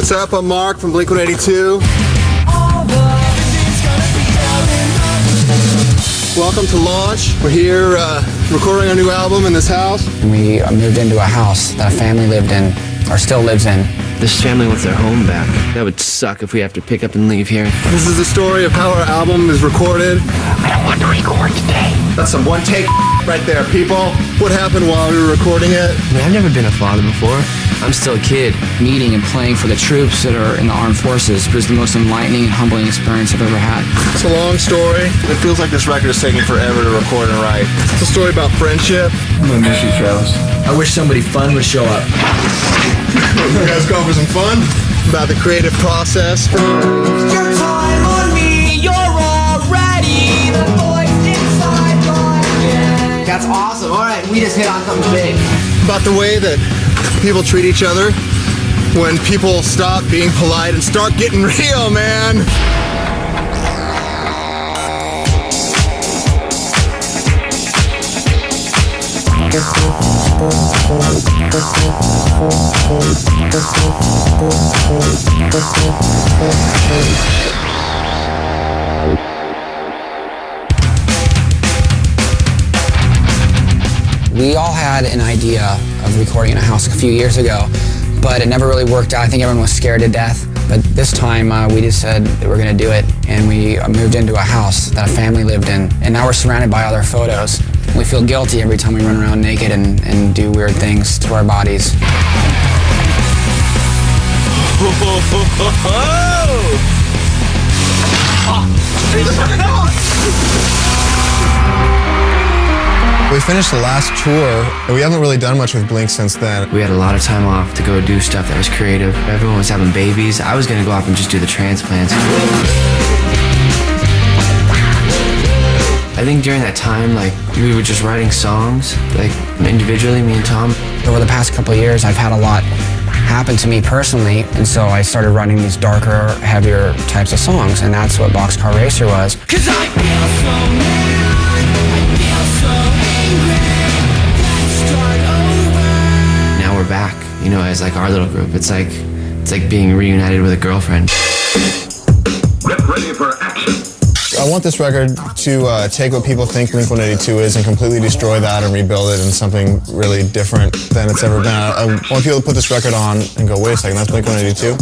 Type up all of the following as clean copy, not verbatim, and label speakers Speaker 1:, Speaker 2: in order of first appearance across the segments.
Speaker 1: What's up? I'm Mark from Blink-182. Welcome to Launch. We're here recording our new album in this house.
Speaker 2: We moved into a house that a family lived in, or still lives in.
Speaker 3: This family wants their home back. That would suck if we have to pick up and leave here.
Speaker 1: This is the story of how our album is recorded.
Speaker 2: I don't want to record today.
Speaker 1: That's some one take right there, people. What happened while we were recording it?
Speaker 3: I mean, I've never been a father before. I'm still a kid.
Speaker 2: Meeting and playing for the troops that are in the armed forces was the most enlightening and humbling experience I've ever had.
Speaker 1: It's a long story. It feels like this record is taking forever to record and write. It's a story about friendship.
Speaker 4: I'm gonna miss you, Travis.
Speaker 3: I wish somebody fun would show up.
Speaker 1: You guys going for some fun? About the creative process.
Speaker 5: Your time on me, you're already the voice inside my head.
Speaker 2: That's awesome. All right, we just hit on something big.
Speaker 1: About the way that people treat each other when people stop being polite and start getting real, man.
Speaker 2: We all had an idea of recording in a house a few years ago, but it never really worked out. I think everyone was scared to death. But this time we just said that we're going to do it, and we moved into a house that a family lived in, and now we're surrounded by all their photos. We feel guilty every time we run around naked and do weird things to our bodies.
Speaker 1: We finished the last tour, and we haven't really done much with Blink since then.
Speaker 3: We had a lot of time off to go do stuff that was creative. Everyone was having babies. I was gonna go off and just do the transplants. I think during that time, like, we were just writing songs, like, individually, me and Tom.
Speaker 2: Over the past couple of years, I've had a lot happen to me personally, and so I started writing these darker, heavier types of songs, and that's what Boxcar Racer was.
Speaker 5: 'Cause I feel so mad, I feel so angry. Let's start over.
Speaker 3: Now we're back, you know, as like our little group. It's like being reunited with a girlfriend.
Speaker 6: Get ready for action.
Speaker 1: I want this record to take what people think Blink-182 is and completely destroy that and rebuild it in something really different than it's ever been. I want people to put this record on and go, wait a second, that's Blink-182?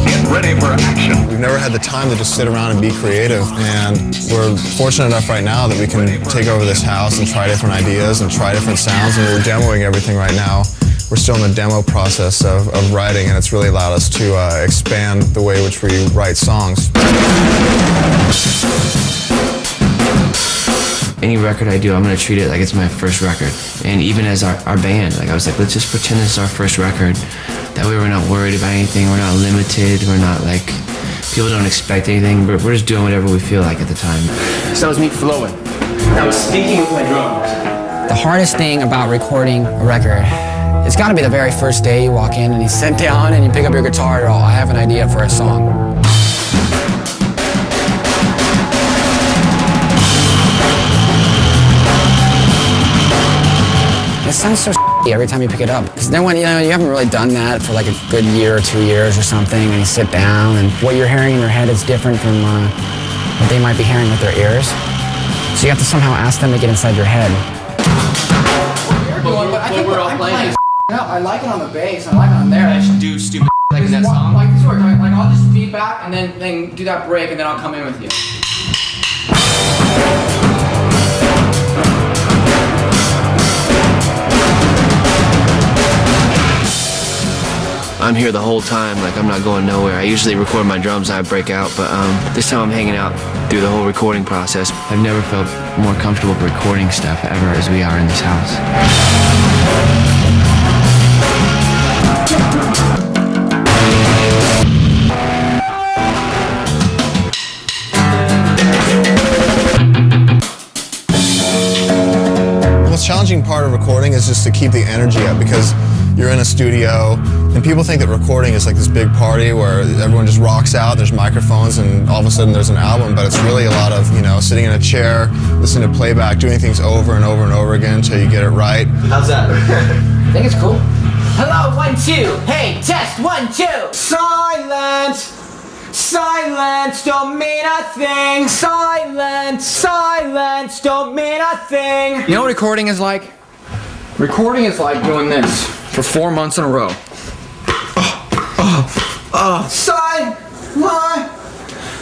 Speaker 6: Get ready for action.
Speaker 1: We've never had the time to just sit around and be creative, and we're fortunate enough right now that we can take over this house and try different ideas and try different sounds, and we're demoing everything right now. We're still in the demo process of writing, and it's really allowed us to expand the way in which we write songs.
Speaker 3: Any record I do, I'm gonna treat it like it's my first record. And even as our band, like I was like, let's just pretend this is our first record. That way we're not worried about anything, we're not limited, we're not like, people don't expect anything, but we're just doing whatever we feel like at the time.
Speaker 7: So that was me flowing. I was speaking with my drums.
Speaker 2: The hardest thing about recording a record, it's got to be the very first day you walk in and you sit down and you pick up your guitar and I have an idea for a song. It sounds so every time you pick it up. Because then when you haven't really done that for like a good year or 2 years or something, and you sit down and what you're hearing in your head is different from what they might be hearing with their ears. So you have to somehow ask them to get inside your head. I like it on the bass, I like it on there.
Speaker 7: I should do stupid like in that song.
Speaker 2: Like this work, like I'll just feedback and then do that break and then I'll come in with you.
Speaker 3: I'm here the whole time, like I'm not going nowhere. I usually record my drums and I break out, but this time I'm hanging out through the whole recording process. I've never felt more comfortable recording stuff ever as we are in this house.
Speaker 1: The most challenging part of recording is just to keep the energy up, because you're in a studio and people think that recording is like this big party where everyone just rocks out, there's microphones, and all of a sudden there's an album, but it's really a lot of, sitting in a chair, listening to playback, doing things over and over and over again until you get it right.
Speaker 7: How's that?
Speaker 2: I think it's cool. Hello, 1, 2. Hey, test, 1, 2. Silence. Silence don't mean a thing. Silence don't mean a thing. You know what recording is like? Recording is like doing this for 4 months in a row. Silence.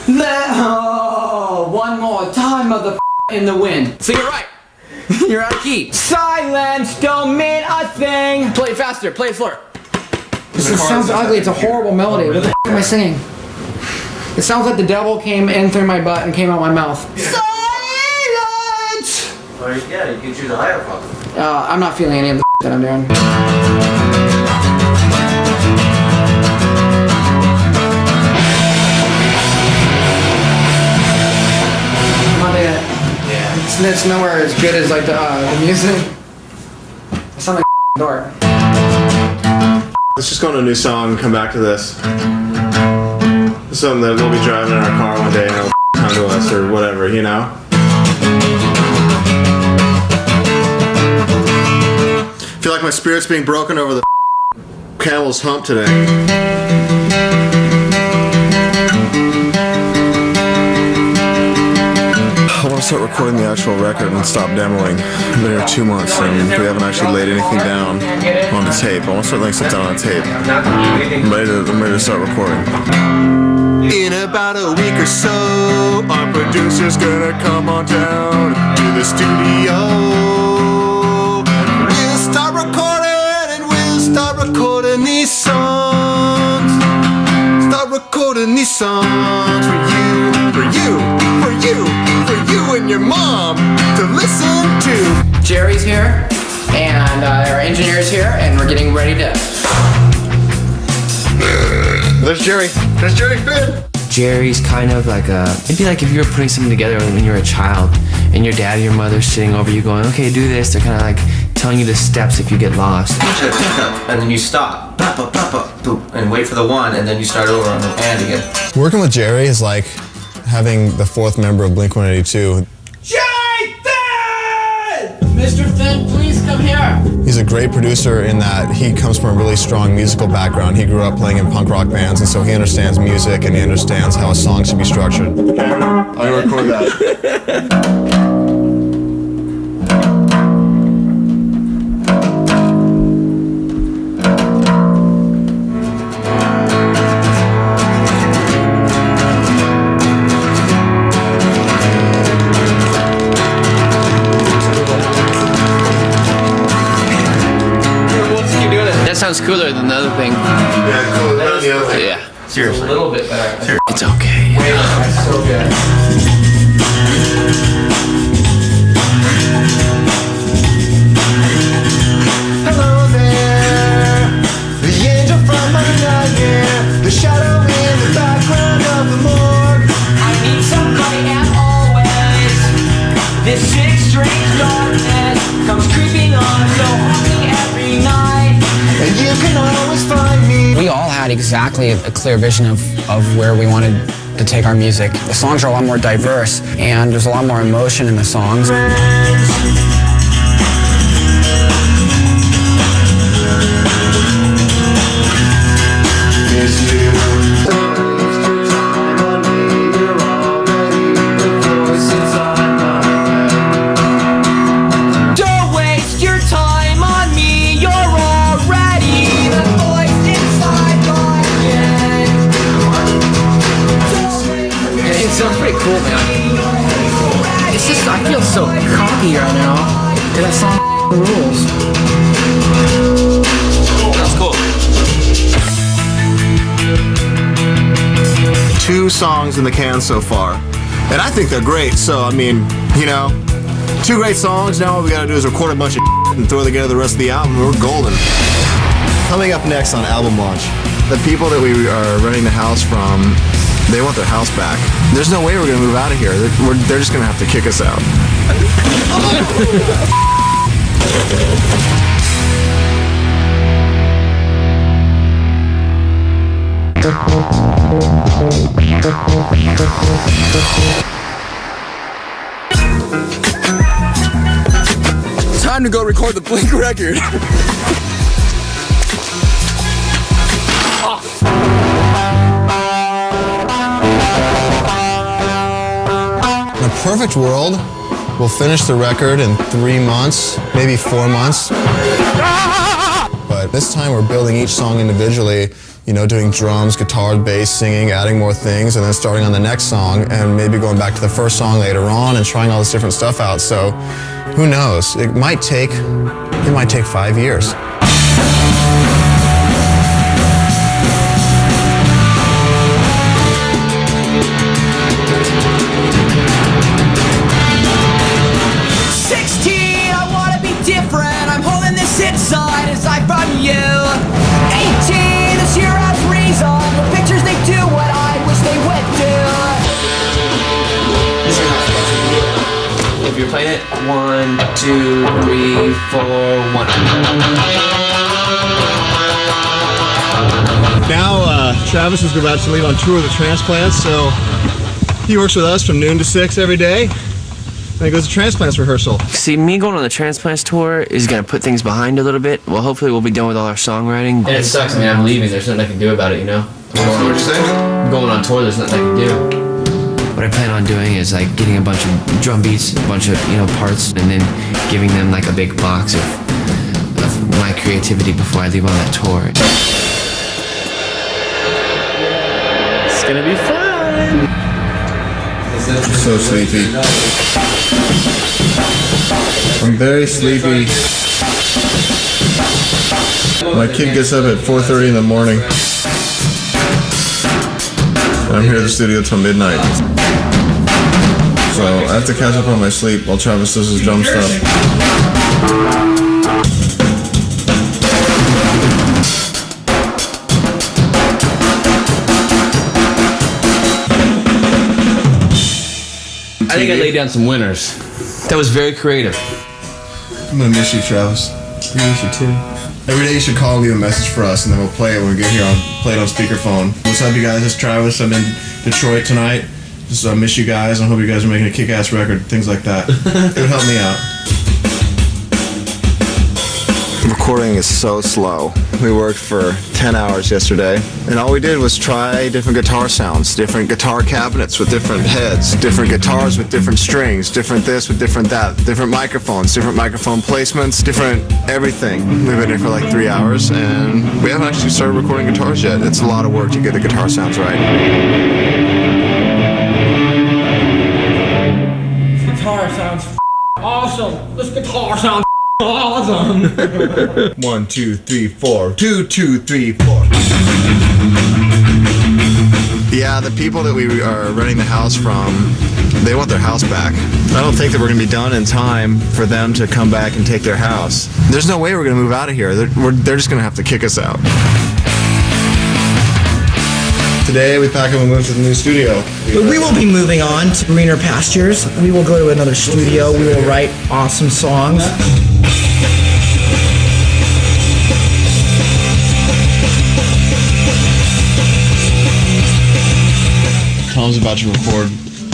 Speaker 2: Oh, one more time, mother in the wind. So you're right. You're out of key. Silence don't mean a thing. Play it faster. Play it slower. This sounds ugly. It's a horrible melody. What the am I singing? It sounds like the devil came in through my butt and came out my mouth. Silence!
Speaker 4: Or, yeah, you can choose a higher problem.
Speaker 2: I'm not feeling any of the that I'm doing. Yeah. It's nowhere as good as like the music. It sounds like dark.
Speaker 1: Let's just go on a new song and come back to this. It's something that we'll be driving in our car one day and it'll come to us or whatever, you know? I feel like my spirit's being broken over the camel's hump today. I want to start recording the actual record and stop demoing. I've been here 2 months and we haven't actually laid anything down on the tape. I want to start laying stuff down on the tape. I'm ready to start recording. In about a week or so, our producer's gonna come on down to the studio. We'll start recording and we'll start recording these songs. Start recording these songs for you, for you, for you, for you and your mom to listen to.
Speaker 2: Jerry's here, and our engineer's here, and we're getting ready to...
Speaker 1: There's Jerry. There's Jerry Finn.
Speaker 3: Jerry's kind of like it'd be like if you were putting something together when you were a child and your dad or your mother sitting over you going, okay, do this. They're kind of like telling you the steps if you get lost.
Speaker 4: And then you stop, and wait for the one, and then you start over on the and again.
Speaker 1: Working with Jerry is like having the 4th member of Blink-182.
Speaker 2: Jerry Finn! Mr. Finn, please come here.
Speaker 1: He's a great producer in that he comes from a really strong musical background. He grew up playing in punk rock bands, and so he understands music and he understands how a song should be structured. Okay, I'm gonna record that.
Speaker 2: Sounds cooler than the other thing.
Speaker 1: Yeah, cooler than the other thing.
Speaker 2: Yeah.
Speaker 4: Seriously.
Speaker 2: A little bit better.
Speaker 4: Seriously.
Speaker 2: It's okay.
Speaker 4: That's so good.
Speaker 1: Hello there, the angel from my nightmare, the shadow in the background of the morgue.
Speaker 5: I need somebody and always. This sick, strange darkness comes creeping on, so haunting every night.
Speaker 1: And you can always find me.
Speaker 2: We all had exactly a clear vision of where we wanted to take our music. The songs are a lot more diverse, and there's a lot more emotion in the songs.
Speaker 5: Don't waste your time on me, you're already the voice inside my head.
Speaker 2: It sounds pretty cool, man. It's just, I feel so cocky right now. That song rules.
Speaker 4: That's cool.
Speaker 1: 2 songs in the can so far, and I think they're great. So I mean, you know, 2 great songs. Now all we gotta do is record a bunch of and throw together the rest of the album. We're golden. Coming up next on Album Launch, the people that we are renting the house from, they want their house back. There's no way we're gonna move out of here. They're just gonna have to kick us out.
Speaker 2: Time to go record the Blink record.
Speaker 1: In a perfect world, we'll finish the record in 3 months, maybe 4 months. But this time we're building each song individually, you know, doing drums, guitar, bass, singing, adding more things, and then starting on the next song, and maybe going back to the first song later on and trying all this different stuff out. So who knows? It might take 5 years.
Speaker 5: Inside aside from you 18, this year has reason. The pictures they do what I wish they would do.
Speaker 3: If you're playing it, 1, 2, 3, 4, 1.
Speaker 1: Now Travis is about to leave on tour with the Transplants, so he works with us from noon to 6 every day. Then he goes to Transplants rehearsal.
Speaker 3: See, me going on the Transplants tour is going to put things behind a little bit. Well, hopefully we'll be done with all our songwriting. And it sucks. I mean, I'm leaving. There's nothing I can do about it, you know?
Speaker 1: What'd you say?
Speaker 3: I'm going on tour. There's nothing I can do. What I plan on doing is like getting a bunch of drum beats, a bunch of, you know, parts, and then giving them like a big box of my creativity before I leave on that tour.
Speaker 7: It's gonna be fun.
Speaker 1: So sleepy. I'm very sleepy. My kid gets up at 4:30 in the morning. And I'm here at the studio till midnight. So I have to catch up on my sleep while Travis does his drum stuff.
Speaker 7: I think I laid down some winners. That was very creative.
Speaker 1: I'm gonna miss you, Travis.
Speaker 7: I miss you too.
Speaker 1: Every day you should call and leave a message for us, and then we'll play it when we get here play it on speakerphone. What's up, you guys? It's Travis. I'm in Detroit tonight. Just miss you guys. I hope you guys are making a kick-ass record, things like that. It would help me out. Recording is so slow. We worked for 10 hours yesterday, and all we did was try different guitar sounds, different guitar cabinets with different heads, different guitars with different strings, different this with different that, different microphones, different microphone placements, different everything. We've been here for like 3 hours, and we haven't actually started recording guitars yet. It's a lot of work to get the guitar sounds right.
Speaker 8: Guitar sounds awesome. This guitar sounds awesome.
Speaker 1: 1, 2, 3, 4. 2, 2, 3, 4. Yeah, the people that we are renting the house from, they want their house back. I don't think that we're going to be done in time for them to come back and take their house. There's no way we're going to move out of here. They're just going to have to kick us out. Today we pack up and move to the new studio.
Speaker 8: But we will be moving on to greener pastures. We will go to another studio. We will write awesome songs.
Speaker 1: Tom's about to record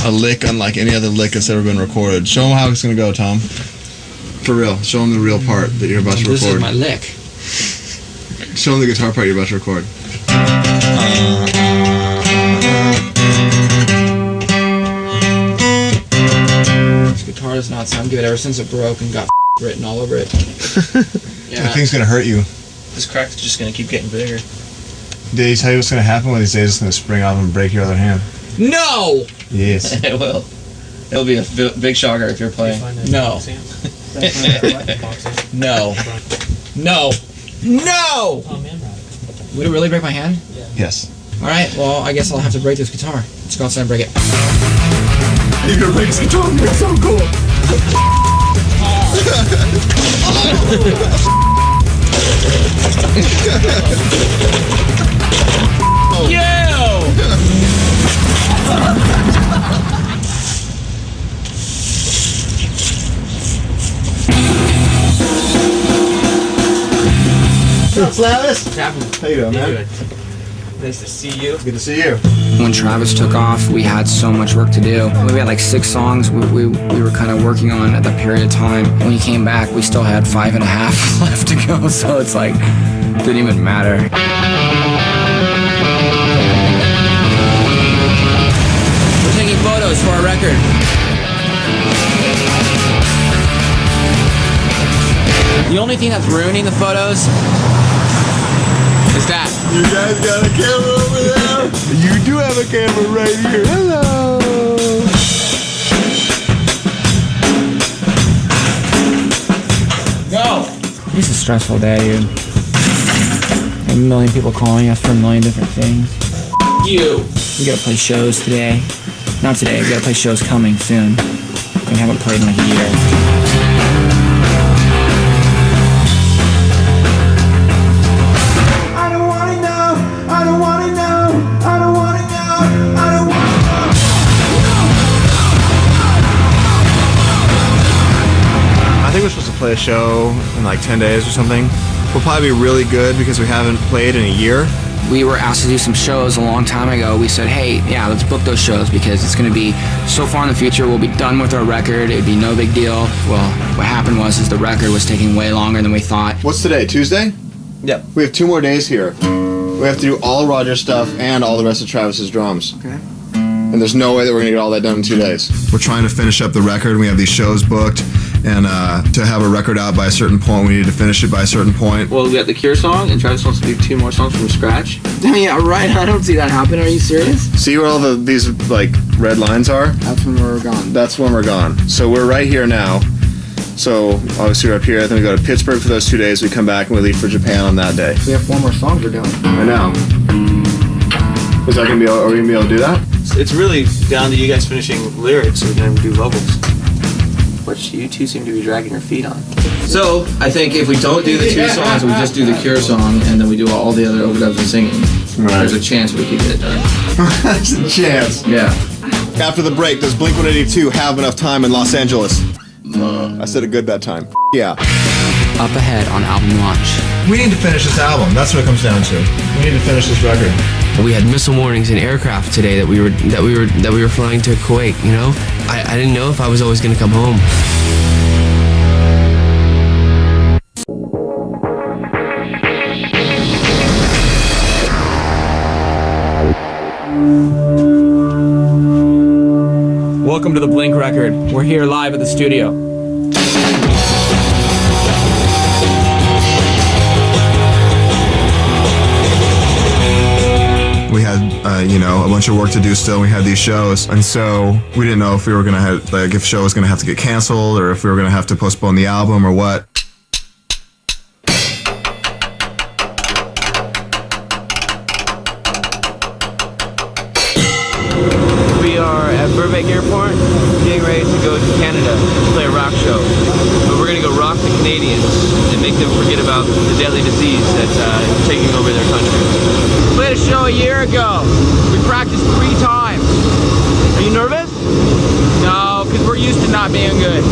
Speaker 1: a lick unlike any other lick that's ever been recorded. Show him how it's going to go, Tom. For real. Show him the real part that you're about to record.
Speaker 2: This is my lick.
Speaker 1: Show him the guitar part you're about to record.
Speaker 2: This guitar does not sound good ever since it broke and got written all over it.
Speaker 1: Yeah. That thing's going to hurt you.
Speaker 7: This crack's just gonna keep getting bigger.
Speaker 1: Did he tell you what's going to happen one of these days? It's going to spring off and break your other hand.
Speaker 8: No!
Speaker 1: Yes.
Speaker 7: It will. It'll be a big shocker if you're playing.
Speaker 8: No. No. No. No!
Speaker 2: Would it really break my hand?
Speaker 1: Yes.
Speaker 2: Alright, well, I guess I'll have to break this guitar. Let's go outside and break it.
Speaker 1: You're going to break this guitar? It's so cool. What's up, Travis? How you doing, man?
Speaker 7: Nice to see you.
Speaker 1: Good to see you.
Speaker 2: When Travis took off, we had so much work to do. We had like 6 songs we were kind of working on at that period of time. When he came back, we still had 5.5 left to go, so it's like, didn't even matter. photos for our record. The only thing that's ruining the photos is that.
Speaker 1: You guys got a camera over there? You do have a camera right here. Hello.
Speaker 2: Go. It's a stressful day, dude. A million people calling us for a million different things. You. We gotta play shows today. Not today. We gotta play shows coming soon. We haven't played in like a year.
Speaker 1: I think we're supposed to play a show in like 10 days or something. We'll probably be really good because we haven't played in a year.
Speaker 2: We were asked to do some shows a long time ago. We said, hey, yeah, let's book those shows because it's going to be so far in the future. We'll be done with our record. It'd be no big deal. Well, what happened was the record was taking way longer than we thought.
Speaker 1: What's today, Tuesday?
Speaker 4: Yep.
Speaker 1: We have 2 more days here. We have to do all Roger's stuff and all the rest of Travis's drums.
Speaker 4: Okay.
Speaker 1: And there's no way that we're going to get all that done in 2 days. We're trying to finish up the record. We have these shows booked. And to have a record out by a certain point, we need to finish it by a certain point.
Speaker 4: Well, we got the Cure song, and Travis wants to do 2 more songs from scratch.
Speaker 2: Yeah, right. I don't see that happen. Are you serious?
Speaker 1: See where all these like red lines are?
Speaker 2: That's when we're gone.
Speaker 1: That's when we're gone. So we're right here now. So obviously we're up here. Then we go to Pittsburgh for those 2 days. We come back and we leave for Japan on that day.
Speaker 2: We have 4 more songs we're doing.
Speaker 1: I know. Is that gonna be? Are we gonna be able to do that?
Speaker 4: It's really down to you guys finishing lyrics so we can do vocals, which you two seem to be dragging your feet on. So, I think if we don't do the 2 songs, we just do the Cure song, and then we do all the other overdubs and singing, there's a chance we could get it done.
Speaker 1: There's a chance.
Speaker 4: Yeah.
Speaker 1: After the break, does Blink-182 have enough time in Los Angeles? I said a good that time. Yeah.
Speaker 2: Up ahead on album launch.
Speaker 1: We need to finish this album. That's what it comes down to. We need to finish this record.
Speaker 3: We had missile warnings in aircraft today that we were flying to Kuwait. You know, I didn't know if I was always going to come home.
Speaker 2: Welcome to the Blink record. We're here live at the studio.
Speaker 1: We had, a bunch of work to do still. We had these shows, and so we didn't know if we were gonna have, if the show was gonna have to get canceled, or if we were gonna have to postpone the album, or what.
Speaker 4: We are at Burbank Airport, getting ready to go to Canada to play a rock show. But we're gonna go rock the Canadians and make them forget about the deadly disease that's taking over their country.
Speaker 2: We played a show a year ago. We practiced 3 times. Are you nervous? No, because we're used to not being good.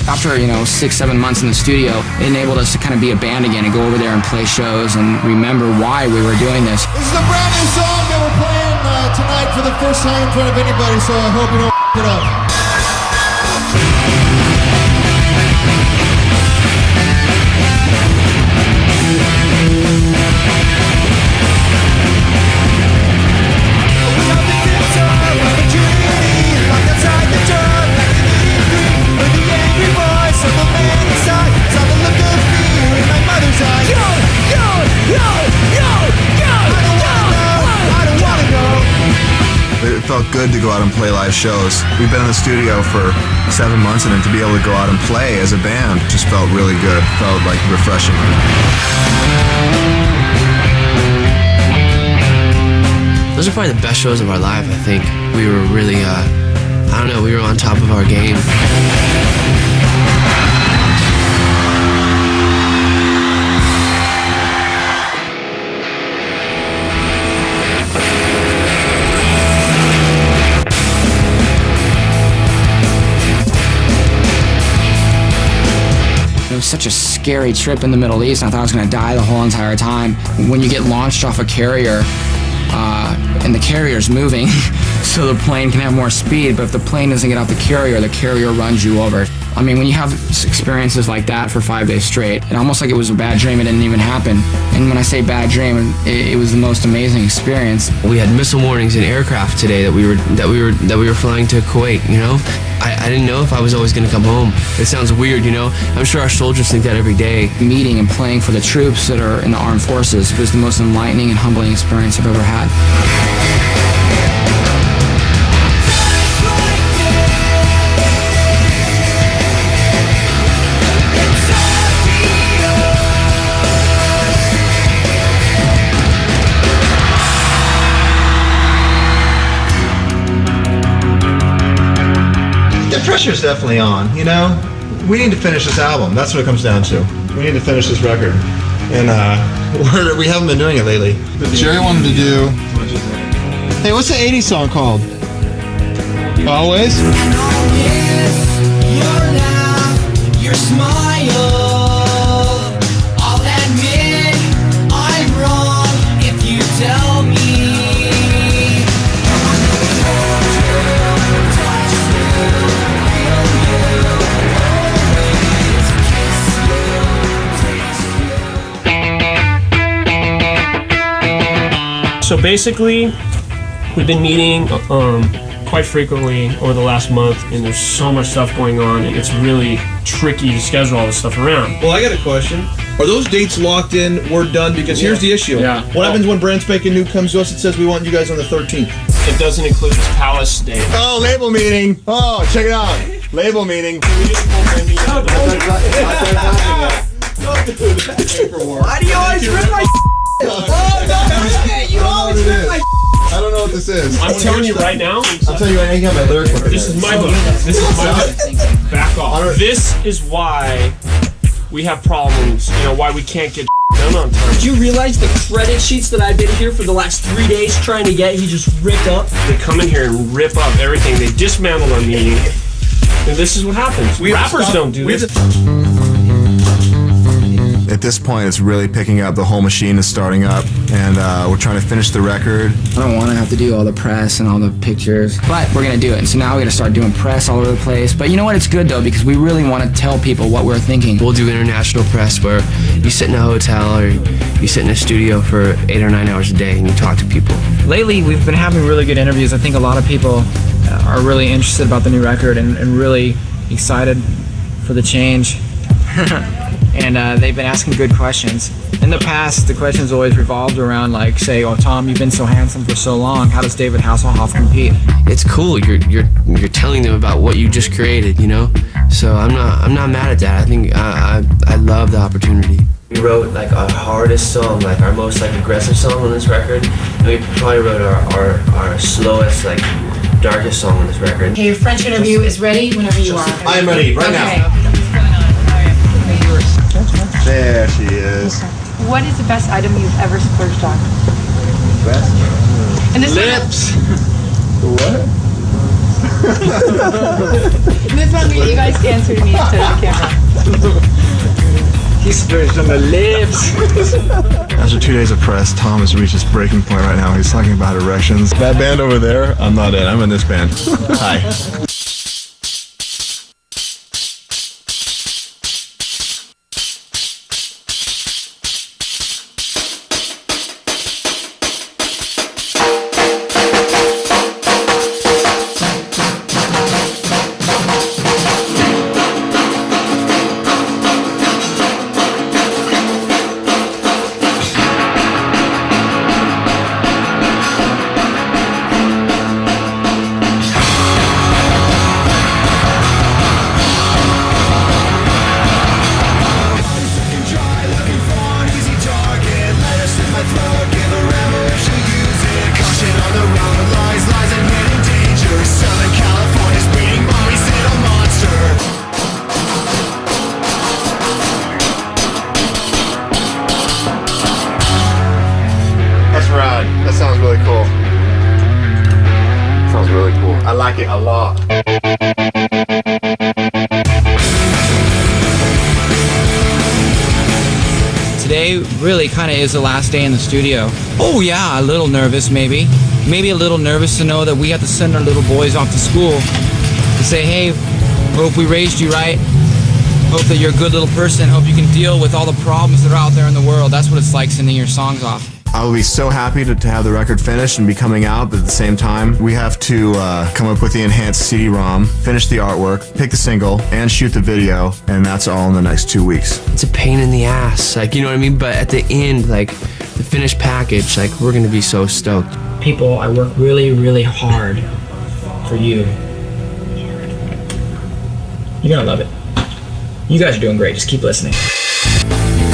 Speaker 2: After, 6-7 months in the studio, it enabled us to kind of be a band again and go over there and play shows and remember why we were doing this.
Speaker 9: This is a brand new song that we're playing tonight for the first time in front of anybody, so I hope you don't it up.
Speaker 1: It felt good to go out and play live shows. We've been in the studio for 7 months, and then to be able to go out and play as a band just felt really good. Felt like refreshing.
Speaker 3: Those are probably the best shows of our life, I think. We were really, we were on top of our game.
Speaker 2: It was such a scary trip in the Middle East. I thought I was going to die the whole entire time. When you get launched off a carrier and the carrier's moving, so the plane can have more speed. But if the plane doesn't get out the carrier runs you over. I mean, when you have experiences like that for 5 days straight, it almost like it was a bad dream. It didn't even happen. And when I say bad dream, it was the most amazing experience.
Speaker 3: We had missile warnings in aircraft today that we were flying to Kuwait. You know, I didn't know if I was always going to come home. It sounds weird, you know. I'm sure our soldiers think that every day.
Speaker 2: Meeting and playing for the troops that are in the armed forces was the most enlightening and humbling experience I've ever had.
Speaker 1: Pressure's definitely on, you know? We need to finish this album. That's what it comes down to. We need to finish this record. And we haven't been doing it lately. Jerry wanted to do... Hey, what's the 80s song called? Always?
Speaker 5: And I'll miss your laugh, your smile. I'll admit I'm wrong if you tell me.
Speaker 10: So basically, we've been meeting quite frequently over the last month, and there's so much stuff going on, and it's really tricky to schedule all this stuff around.
Speaker 11: Well, I got a question. Are those dates locked in? We're done? Because here's the issue.
Speaker 10: Yeah.
Speaker 11: What happens when Brand Spanking New comes to us and says we want you guys on the 13th?
Speaker 10: It doesn't include this Palace date.
Speaker 1: Oh, label meeting. Oh, check it out. Label meeting.
Speaker 8: Why do you always rip my you always rip my
Speaker 1: I don't know what this is.
Speaker 10: I'm telling you right now.
Speaker 1: I'll tell you right now, you got my lyric book.
Speaker 10: This is my book. This is my book. Back off. This is why we have problems. You know, why we can't get done on time.
Speaker 8: Did you realize the credit sheets that I've been here for the last 3 days trying to get, he just ripped up?
Speaker 10: They come in here and rip up everything. They dismantle our meeting. And this is what happens. Rappers don't do this.
Speaker 1: At this point, it's really picking up. The whole machine is starting up, and we're trying to finish the record.
Speaker 2: I don't want to have to do all the press and all the pictures, but we're going to do it. And so now we're going to start doing press all over the place. But you know what? It's good, though, because we really want to tell people what we're thinking.
Speaker 3: We'll do international press where you sit in a hotel or you sit in a studio for 8 or 9 hours a day and you talk to people.
Speaker 12: Lately, we've been having really good interviews. I think a lot of people are really interested about the new record and really excited for the change. And they've been asking good questions. In the past, the questions always revolved around, like, say, "Oh, Tom, you've been so handsome for so long. How does David Hasselhoff compete?"
Speaker 3: It's cool. You're telling them about what you just created, you know. So I'm not mad at that. I think I love the opportunity. We wrote like our hardest song, like our most like aggressive song on this record. And we probably wrote our slowest, like darkest song on this record.
Speaker 13: Okay, your French interview is ready whenever you are.
Speaker 1: I am ready right now. There she is.
Speaker 13: What is the best item you've ever splurged on?
Speaker 1: Best?
Speaker 13: And this
Speaker 1: Lips! What?
Speaker 13: This one, you guys answer me to the camera.
Speaker 12: He splurged on the lips.
Speaker 1: After 2 days of press, Tom has reached his breaking point right now. He's talking about erections. That band over there, I'm not in. I'm in this band. Hi. That sounds really cool. Sounds really cool. I like it a lot.
Speaker 12: today really kind of is the last day in the studio. Oh yeah, a little nervous maybe. Maybe a little nervous to know that we have to send our little boys off to school to say, hey, hope we raised you right. Hope that you're a good little person. Hope you can deal with all the problems that are out there in the world. That's what it's like sending your songs off.
Speaker 1: I will be so happy to have the record finished and be coming out, but at the same time, we have to come up with the enhanced CD-ROM, finish the artwork, pick the single, and shoot the video, and that's all in the next 2 weeks.
Speaker 3: It's a pain in the ass, like, you know what I mean? But at the end, like, the finished package, like, we're gonna be so stoked.
Speaker 12: People, I work really, really hard for you. You're gonna love it. You guys are doing great, just keep listening.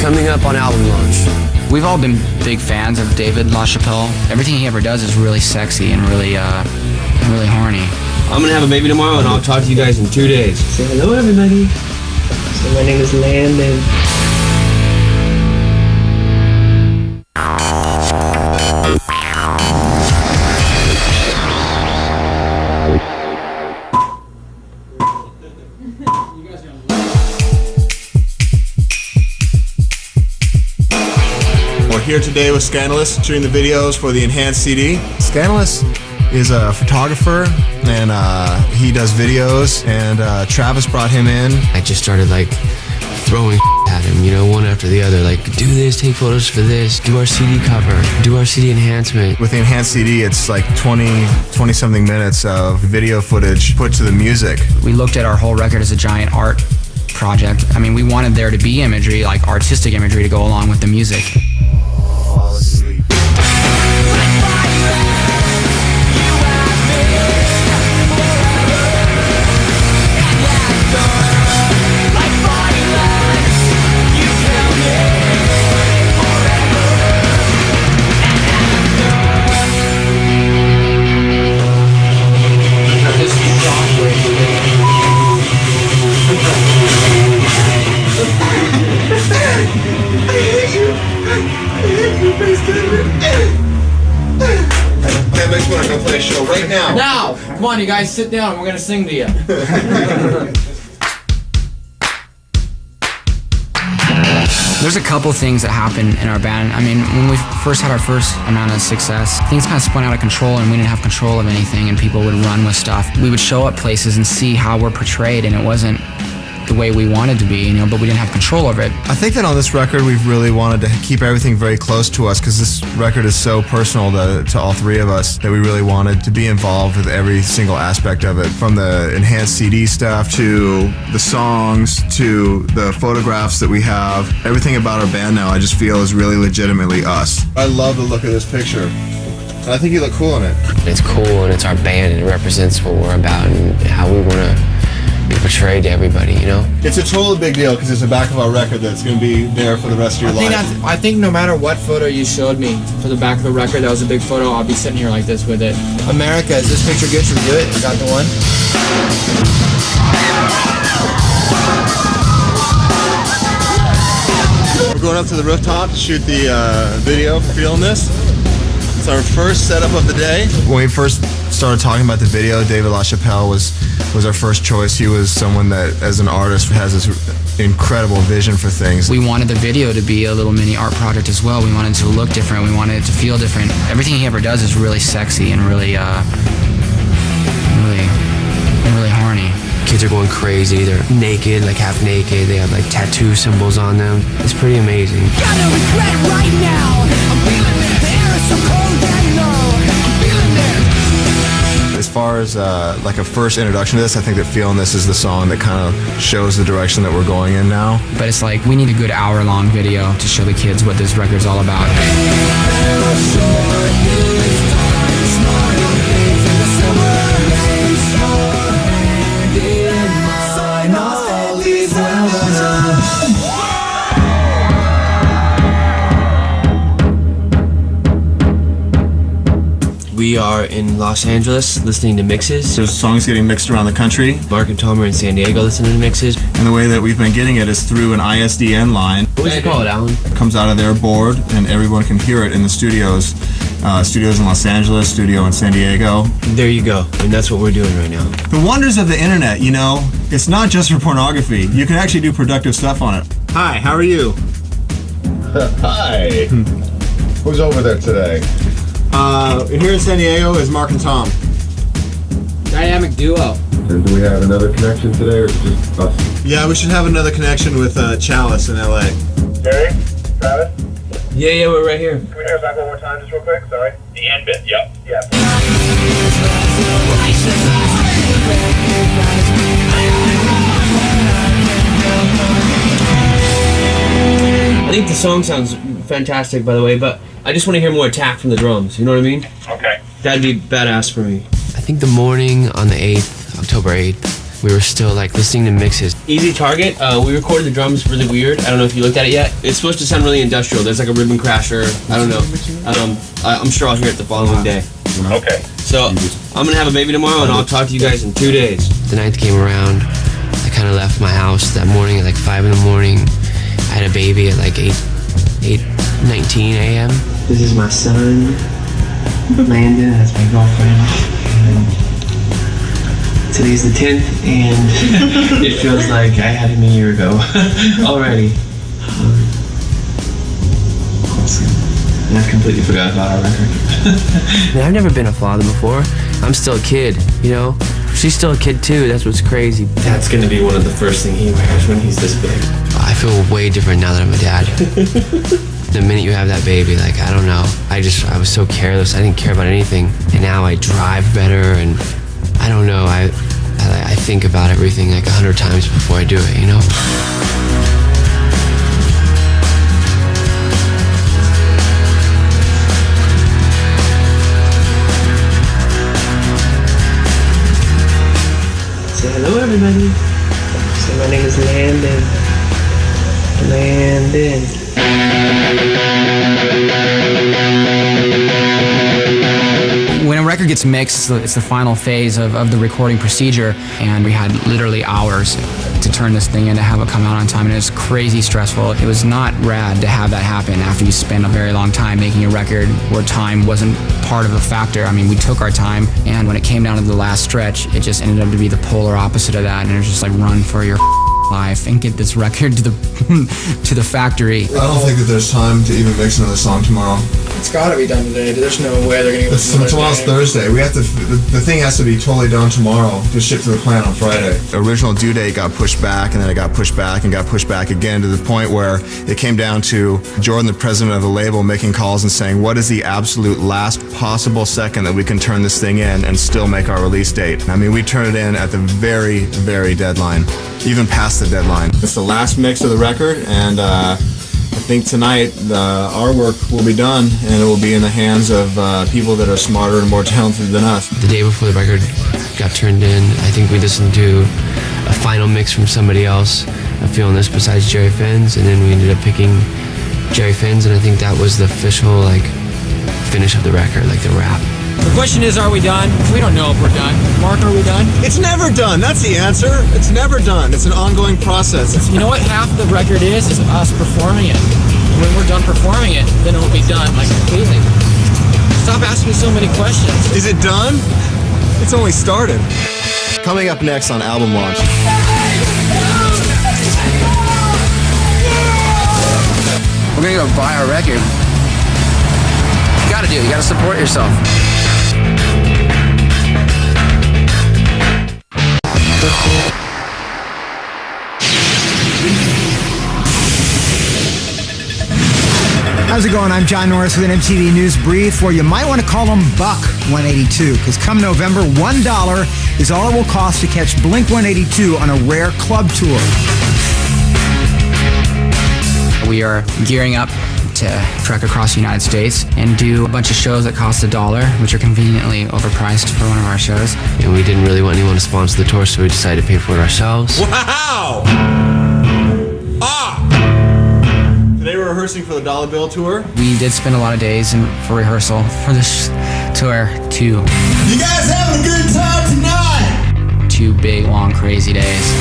Speaker 3: Coming up on album launch.
Speaker 2: We've all been big fans of David LaChapelle. Everything he ever does is really sexy and really horny.
Speaker 3: I'm gonna have a baby tomorrow and I'll talk to you guys in 2 days.
Speaker 14: Say hello, everybody. So my name is Landon.
Speaker 1: Here today with Scandalous, shooting the videos for the enhanced CD. Scandalous is a photographer and he does videos, and Travis brought him in.
Speaker 3: I just started like throwing at him, you know, one after the other, like do this, take photos for this, do our CD cover, do our CD enhancement.
Speaker 1: With the enhanced CD, it's like 20 something minutes of video footage put to the music.
Speaker 2: We looked at our whole record as a giant art project. I mean, we wanted there to be imagery, like artistic imagery, to go along with the music.
Speaker 1: Right now.
Speaker 12: Now! Come on, you guys, sit down. We're gonna sing to you.
Speaker 2: There's a couple things that happened in our band. I mean, when we first had our first amount of success, things kind of spun out of control and we didn't have control of anything, and people would run with stuff. We would show up places and see how we're portrayed, and it wasn't the way we wanted to be, you know, but we didn't have control over it.
Speaker 1: I think that on this record we've really wanted to keep everything very close to us, because this record is so personal to all three of us that we really wanted to be involved with every single aspect of it, from the enhanced CD stuff to the songs to the photographs that we have. Everything about our band now I just feel is really legitimately us. I love the look of this picture. And I think you look cool in it.
Speaker 3: It's cool and it's our band and it represents what we're about and how we want to be portrayed to everybody, you know?
Speaker 1: It's a totally big deal because it's the back of our record that's going to be there for the rest of your life.
Speaker 12: I think no matter what photo you showed me for the back of the record, that was a big photo, I'll be sitting here like this with it. America, is this picture good? Should we do it? I got the one.
Speaker 1: We're going up to the rooftop to shoot the video for Feeling This. It's our first setup of the day. When we first started talking about the video, David LaChapelle was our first choice. He was someone that, as an artist, has this incredible vision for things.
Speaker 2: We wanted the video to be a little mini art project as well. We wanted it to look different. We wanted it to feel different. Everything he ever does is really sexy and really horny.
Speaker 3: Kids are going crazy. They're naked, like half naked. They have like tattoo symbols on them. It's pretty amazing.
Speaker 5: Gotta regret right now. I'm feeling it. The air is so cold and low. I'm feeling it.
Speaker 1: As far as like a first introduction to this, I think that Feeling This is the song that kind of shows the direction that we're going in now.
Speaker 2: But it's like we need a good hour-long video to show the kids what this record's all about.
Speaker 3: We are in Los Angeles listening to mixes.
Speaker 1: There's songs getting mixed around the country.
Speaker 3: Mark and Tom are in San Diego listening to mixes.
Speaker 1: And the way that we've been getting it is through an ISDN line.
Speaker 3: What was it called, Alan?
Speaker 1: It comes out of their board and everyone can hear it in the studios. Studios in Los Angeles, studio in San Diego.
Speaker 3: There you go. And that's what we're doing right now.
Speaker 1: The wonders of the internet, you know, it's not just for pornography. You can actually do productive stuff on it. Hi, how are you?
Speaker 15: Hi. Who's over there today?
Speaker 1: Here in San Diego is Mark and Tom.
Speaker 2: Dynamic duo.
Speaker 15: And do we have another connection today, or is it just us?
Speaker 1: Yeah, we should have another connection with Chalice in LA.
Speaker 6: Jerry? Travis?
Speaker 4: Yeah, we're right here.
Speaker 6: Can we hear it back one more time just real quick? Sorry. The end bit, yep. Yeah.
Speaker 4: I think the song sounds fantastic, by the way, but I just want to hear more attack from the drums. You know what I mean?
Speaker 6: Okay.
Speaker 4: That'd be badass for me.
Speaker 3: I think the morning on the 8th, October 8th, we were still like listening to mixes.
Speaker 4: Easy Target, we recorded the drums really weird. I don't know if you looked at it yet. It's supposed to sound really industrial. There's like a ribbon crasher. I don't know. I'm sure I'll hear it the following day.
Speaker 6: Okay.
Speaker 4: So I'm gonna have a baby tomorrow, and I'll talk to you guys in 2 days.
Speaker 3: The 9th came around. I kind of left my house that morning at like 5 in the morning. I had a baby at like 8:19 a.m.
Speaker 14: This is my son, Landon. That's my girlfriend. And today's the 10th, and it feels like I had him a year ago already. And I've completely forgot about our record.
Speaker 3: Man, I've never been a father before. I'm still a kid, you know? She's still a kid too, that's what's crazy.
Speaker 14: That's gonna be one of the first things he wears when he's this big.
Speaker 3: I feel way different now that I'm a dad. The minute you have that baby, like, I don't know. I was so careless, I didn't care about anything. And now I drive better, and I don't know, I think about everything like 100 times before I do it, you know?
Speaker 14: Say hello, everybody. So my name is Landon.
Speaker 2: When a record gets mixed, it's the final phase of the recording procedure, and we had literally hours to turn this thing in to have it come out on time, and it was crazy stressful. It was not rad to have that happen after you spend a very long time making a record where time wasn't part of a factor. I mean, we took our time, and when it came down to the last stretch, it just ended up to be the polar opposite of that, and it was just like, run for your life and get this record to the factory.
Speaker 1: I don't think that there's time to even mix another song tomorrow.
Speaker 8: It's got to be done today. There's no way they're going to get
Speaker 1: Tomorrow's Thursday. We have to. The thing has to be totally done tomorrow to ship to the plant on Friday. The original due date got pushed back, and then it got pushed back and got pushed back again, to the point where it came down to Jordan, the president of the label, making calls and saying, what is the absolute last possible second that we can turn this thing in and still make our release date? I mean, we turned it in at the very, very deadline, even past the deadline. It's the last mix of the record, and I think tonight our work will be done, and it will be in the hands of people that are smarter and more talented than us.
Speaker 3: The day before the record got turned in, I think we listened to a final mix from somebody else of Feeling This besides Jerry Finn's, and then we ended up picking Jerry Finn's, and I think that was the official finish of the record, like the wrap.
Speaker 2: The question is, are we done? We don't know if we're done. Mark, are we done?
Speaker 1: It's never done. That's the answer. It's never done. It's an ongoing process.
Speaker 2: You know what half the record is us performing it. When we're done performing it, then it'll be done, like, completely. Stop asking me so many questions.
Speaker 1: Is it done? It's only started. Coming up next on Album Launch.
Speaker 2: We're gonna go buy our record. You gotta do it. You gotta support yourself.
Speaker 16: How's it going? I'm John Norris with an MTV News Brief, where you might want to call him Buck 182, because come November, $1 is all it will cost to catch Blink 182 on a rare club tour.
Speaker 2: We are gearing up to trek across the United States and do a bunch of shows that cost $1, which are conveniently overpriced for one of our shows.
Speaker 3: And we didn't really want anyone to sponsor the tour, so we decided to pay for it ourselves.
Speaker 1: Wow! Today we're rehearsing for the $1 Bill tour.
Speaker 2: We did spend a lot of days for rehearsal for this tour, too.
Speaker 9: You guys having a good time tonight?
Speaker 2: 2 big, long, crazy days.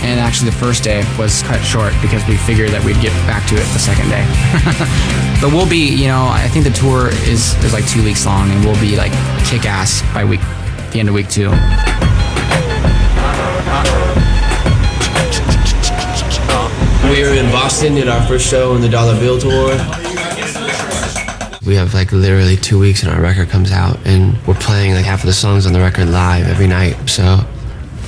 Speaker 2: And actually the first day was cut short because we figured that we'd get back to it the second day. But we'll be, I think the tour is like 2 weeks long, and we'll be like kick-ass by the end of week 2.
Speaker 3: Boston, did our first show on the Dollar Bill tour. We have like literally 2 weeks and our record comes out, and we're playing like half of the songs on the record live every night. So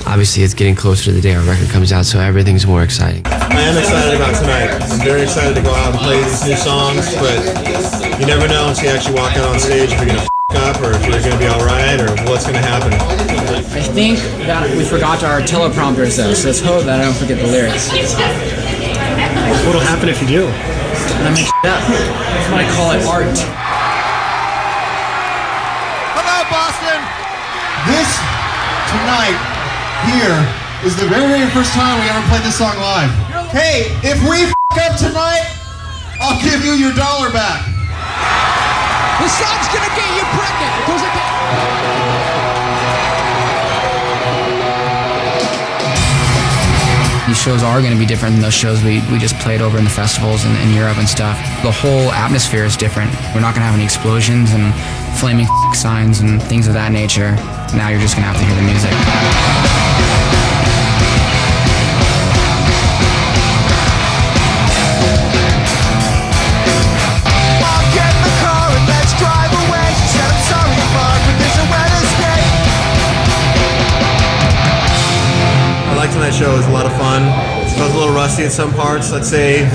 Speaker 3: obviously it's getting closer to the day our record comes out, so everything's more exciting.
Speaker 1: I am excited about tonight. I'm very excited to go out and play these new songs, but you never know until you actually walk out on stage if you're going to up or if you're going to be alright or what's going to happen.
Speaker 12: I think that we forgot our teleprompters though, so let's hope that I don't forget the lyrics.
Speaker 10: What'll happen if you do?
Speaker 12: I make shit up. That's what I call it art.
Speaker 9: Hello, Boston! This, tonight, here, is the very, very first time we ever played this song live. Hey, if we up tonight, I'll give you your $1 back.
Speaker 5: The song's gonna get you pregnant.
Speaker 2: These shows are going to be different than those shows we just played over in the festivals in Europe and stuff. The whole atmosphere is different. We're not going to have any explosions and flaming signs and things of that nature. Now you're just going to have to hear the music.
Speaker 1: Tonight's show was a lot of fun. It was a little rusty in some parts. I'd say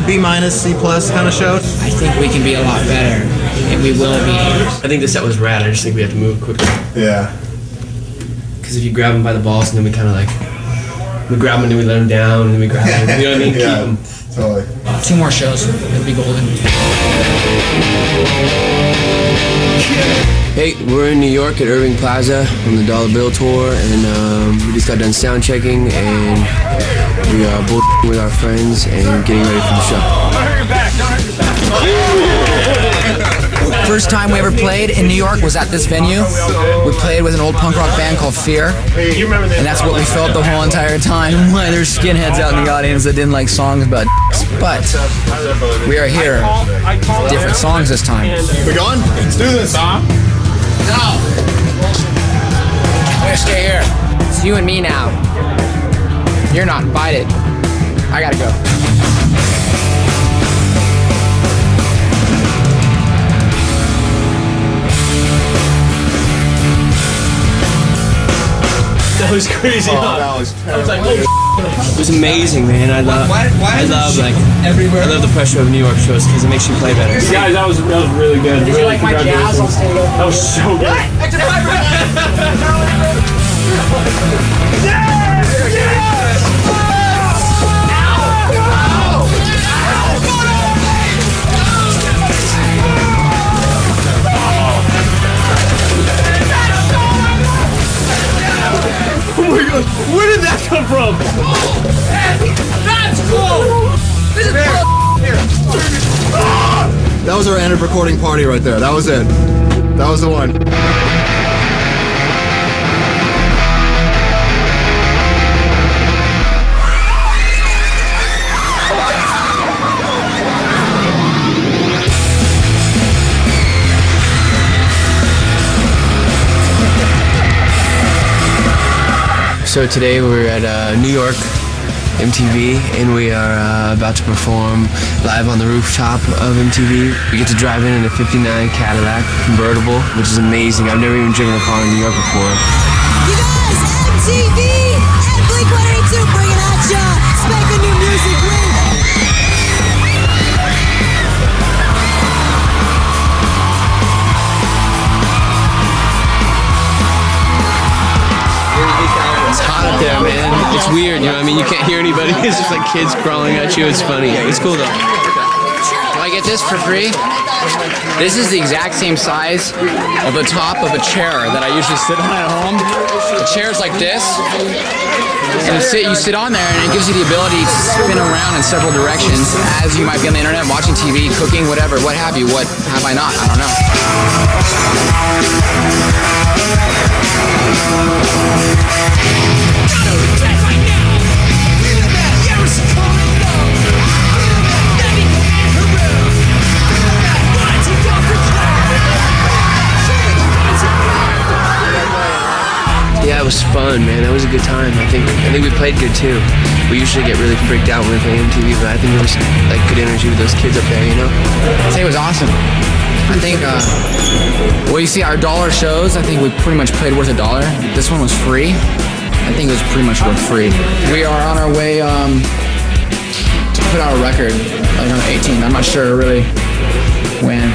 Speaker 1: B-, C+ kind of show.
Speaker 12: I think we can be a lot better, and we will be.
Speaker 3: I think the set was rad. I just think we have to move quickly.
Speaker 1: Yeah.
Speaker 3: Because if you grab them by the balls and then we kind of like, we grab them and then we let them down and then we grab them. You know what I mean?
Speaker 1: Yeah,
Speaker 3: Keep them.
Speaker 1: Totally.
Speaker 12: 2 more shows, it'll be golden.
Speaker 3: Hey, we're in New York at Irving Plaza on the Dollar Bill tour, and we just got done sound checking, and we are bullshitting with our friends and getting ready for the show.
Speaker 2: First time we ever played in New York was at this venue. We played with an old punk rock band called Fear, and that's what we felt the whole entire time. Why there's skinheads out in the audience that didn't like songs about dicks. But we are here, different songs this time.
Speaker 1: We going? Let's do this.
Speaker 2: No! We're gonna stay here. It's you and me now. You're not invited. I gotta go.
Speaker 10: That was crazy.
Speaker 1: That was terrible.
Speaker 10: I was like, oh,
Speaker 3: it was amazing, man. I love the pressure of New York shows because it makes you play better.
Speaker 10: Guys, that was really good.
Speaker 2: Did you like my jazz on stage?
Speaker 10: That was so good. Oh my god, where did that come from?
Speaker 5: That's cool! This is
Speaker 1: That was our end of recording party right there. That was it. That was the one.
Speaker 3: So today we're at New York MTV, and we are about to perform live on the rooftop of MTV. We get to drive in a 59 Cadillac convertible, which is amazing. I've never even driven a car in New York before.
Speaker 5: You guys, MTV and Blink-182 bringing at ya spanking new music with.
Speaker 3: It's hot up there, man. It's weird, you know what I mean? You can't hear anybody. It's just like kids crawling at you. It's funny. It's cool though.
Speaker 2: Do I get this for free? This is the exact same size of the top of a chair that I usually sit on at home. The chair's like this, and you sit on there, and it gives you the ability to spin around in several directions as you might be on the internet, watching TV, cooking, whatever, what have you. What have I not? I don't know.
Speaker 3: Yeah, it was fun. fun, man. That was a good time. I think we played good too. We usually get really freaked out when we play MTV, but I think there was like good energy with those kids up there, you know?
Speaker 2: I'd say it was awesome. I think, well, you see our dollar shows, I think we pretty much played worth $1. This one was free. I think it was pretty much worth free. We are on our way to put out a record, like on the 18th. I'm not sure really when.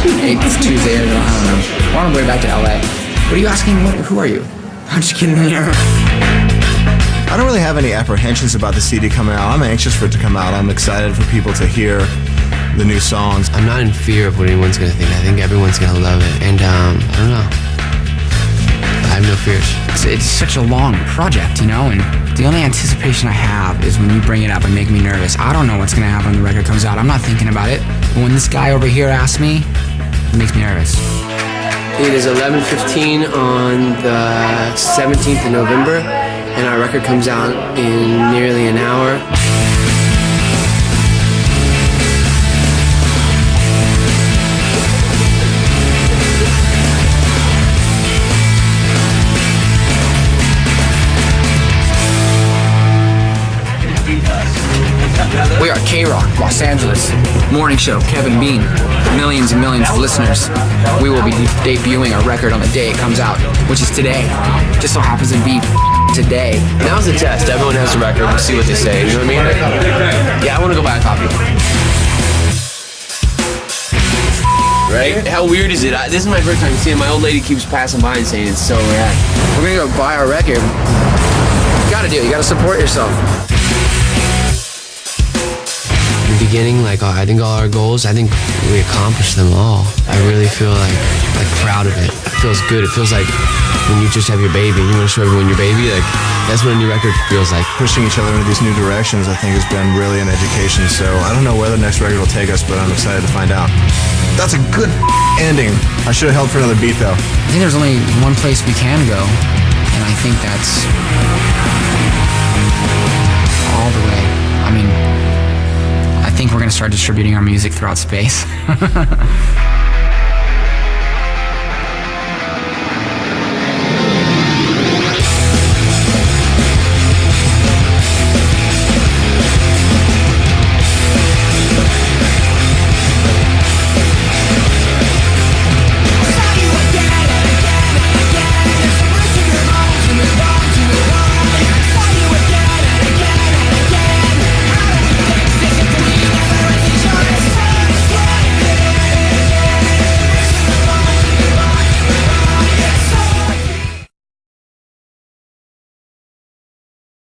Speaker 2: It's Tuesday, or I don't know. We're on our way back to LA. What are you asking? Who are you? I'm just kidding.
Speaker 1: I don't really have any apprehensions about the CD coming out. I'm anxious for it to come out. I'm excited for people to hear the new songs.
Speaker 3: I'm not in fear of what anyone's gonna think. I think everyone's gonna love it, and I don't know. I have no fears.
Speaker 2: It's such a long project, you know, and the only anticipation I have is when you bring it up and make me nervous. I don't know what's gonna happen when the record comes out. I'm not thinking about it. But when this guy over here asks me, it makes me nervous.
Speaker 3: It is 11:15 on the 17th of November, and our record comes out in nearly an hour.
Speaker 2: We are K-Rock, Los Angeles. Morning show, Kevin Bean. Millions and millions of listeners. We will be debuting our record on the day it comes out, which is today. Just so happens to be today.
Speaker 3: Now's the test. Everyone has a record. We'll see what they say. You know what I mean? Yeah, I want to go buy a copy. Right? How weird is it? This is my first time seeing it. My old lady keeps passing by and saying it's so rad.
Speaker 2: We're gonna go buy our record. You gotta do it. You gotta support yourself.
Speaker 3: In the beginning, like I think all our goals, I think we accomplished them all. I really feel like proud of it. It feels good. It feels like when you just have your baby and you want to show everyone your baby, like that's what a new record feels like.
Speaker 1: Pushing each other into these new directions, I think, has been really an education. So I don't know where the next record will take us, but I'm excited to find out. That's a good ending. I should have held for another beat though.
Speaker 2: I think there's only one place we can go, and I think that's all the way. I mean, I think we're going to start distributing our music throughout space.